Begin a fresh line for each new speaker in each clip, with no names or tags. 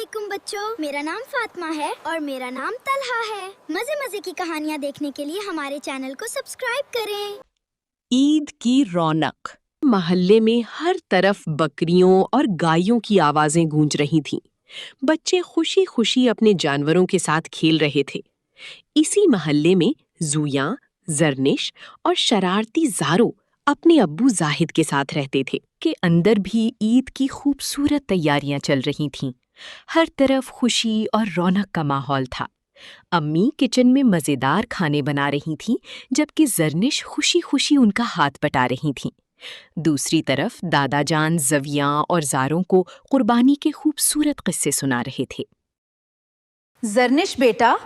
वालेकुम बच्चों, मेरा नाम फातिमा है और मेरा नाम तलहा है। मजे मजे की कहानियाँ देखने के लिए हमारे चैनल को सब्सक्राइब करें।
ईद की रौनक। मोहल्ले में हर तरफ बकरियों और गायों की आवाजें गूंज रही थीं। बच्चे खुशी खुशी अपने जानवरों के साथ खेल रहे थे। इसी मोहल्ले में ज़ूया, जरनिश और शरारती ज़ारो अपने अब्बू जाहिद के साथ रहते थे। के अंदर भी ईद की खूबसूरत तैयारियां चल रही थीं। हर तरफ खुशी और रौनक का माहौल था। अम्मी किचन में मज़ेदार खाने बना रही थीं, जबकि जरनिश खुशी खुशी उनका हाथ बटा रही थीं। दूसरी तरफ दादा जान जविया और ज़ारों को कुर्बानी के खूबसूरत किस्से सुना रहे थे।
जरनिश बेटा,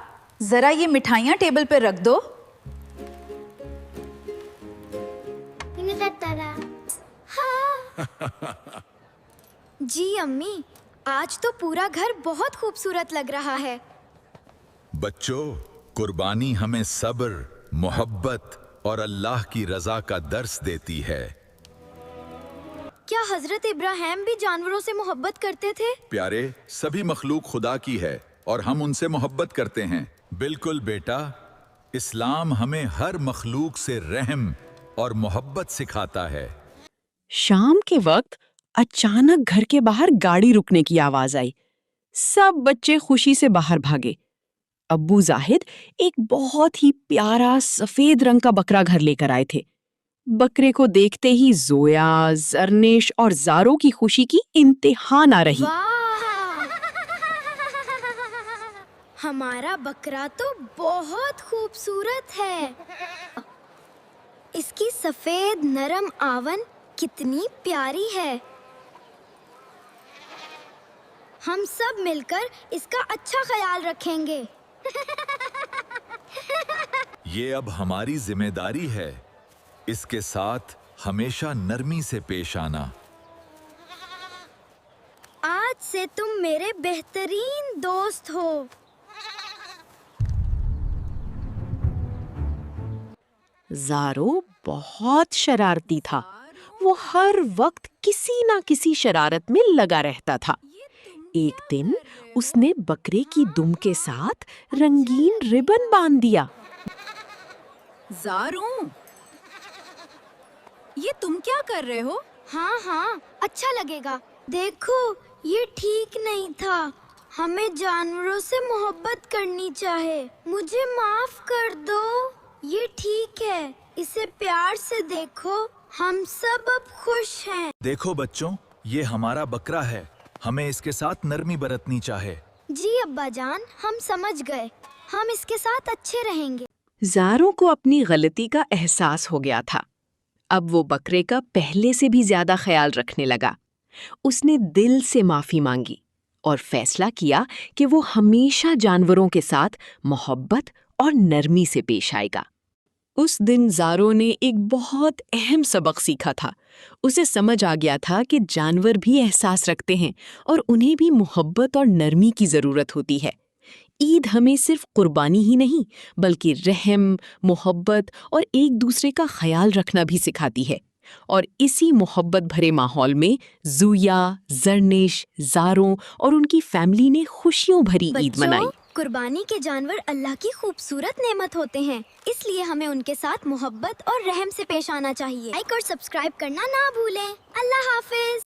जरा ये मिठाइयाँ टेबल पर रख दो।
जी अम्मी, आज तो पूरा घर बहुत खूबसूरत लग रहा है।
बच्चों, कुर्बानी हमें सब्र, मोहब्बत और अल्लाह की रजा का दर्स देती है।
क्या हजरत इब्राहिम भी जानवरों से मोहब्बत करते थे?
प्यारे, सभी मखलूक खुदा की है और हम उनसे मोहब्बत करते हैं। बिल्कुल बेटा, इस्लाम हमें हर मखलूक से रहम और मोहब्बत सिखाता है।
शाम के वक्त अचानक घर के बाहर गाड़ी रुकने की आवाज आई। सब बच्चे खुशी से बाहर भागे। अब्बू जाहिद एक बहुत ही प्यारा सफेद रंग का बकरा घर लेकर आए थे। बकरे को देखते ही जोया, जरनिश और ज़ारो की खुशी की इंतहा ना रही।
वाह! हमारा बकरा तो बहुत खूबसूरत है। इसकी सफेद नरम आवन कितनी प्यारी है। हम सब मिलकर इसका अच्छा ख्याल रखेंगे।
ये अब हमारी जिम्मेदारी है। इसके साथ हमेशा नरमी से पेश आना।
आज से तुम मेरे बेहतरीन दोस्त हो।
ज़ारो बहुत शरारती था। वो हर वक्त किसी ना किसी शरारत में लगा रहता था। एक दिन उसने बकरे की दुम के साथ रंगीन रिबन बांध दिया।
ज़ारो, ये तुम क्या कर रहे हो?
हाँ हाँ, अच्छा लगेगा। देखो, ये ठीक नहीं था। हमें जानवरों से मोहब्बत करनी चाहिए। मुझे माफ कर दो। ये ठीक है, इसे प्यार से देखो। हम सब अब खुश हैं।
देखो बच्चों, ये हमारा बकरा है। हमें इसके साथ नरमी बरतनी चाहिए।
जी अब्बा जान, हम समझ गए। हम इसके साथ अच्छे रहेंगे।
ज़ारो को अपनी गलती का एहसास हो गया था। अब वो बकरे का पहले से भी ज्यादा ख्याल रखने लगा। उसने दिल से माफी मांगी और फैसला किया कि वो हमेशा जानवरों के साथ मोहब्बत और नरमी से पेश आएगा। उस दिन ज़ारो ने एक बहुत अहम सबक सीखा था। उसे समझ आ गया था कि जानवर भी एहसास रखते हैं और उन्हें भी मोहब्बत और नरमी की ज़रूरत होती है। ईद हमें सिर्फ कुर्बानी ही नहीं, बल्कि रहम, मोहब्बत और एक दूसरे का ख्याल रखना भी सिखाती है। और इसी मोहब्बत भरे माहौल में ज़ूया, जरनिश, ज़ारो और उनकी फैमिली ने खुशियों भरी ईद मनाई।
कुर्बानी के जानवर अल्लाह की खूबसूरत नेमत होते हैं, इसलिए हमें उनके साथ मोहब्बत और रहम से पेश आना चाहिए। लाइक और सब्सक्राइब करना ना भूलें। अल्लाह हाफिज।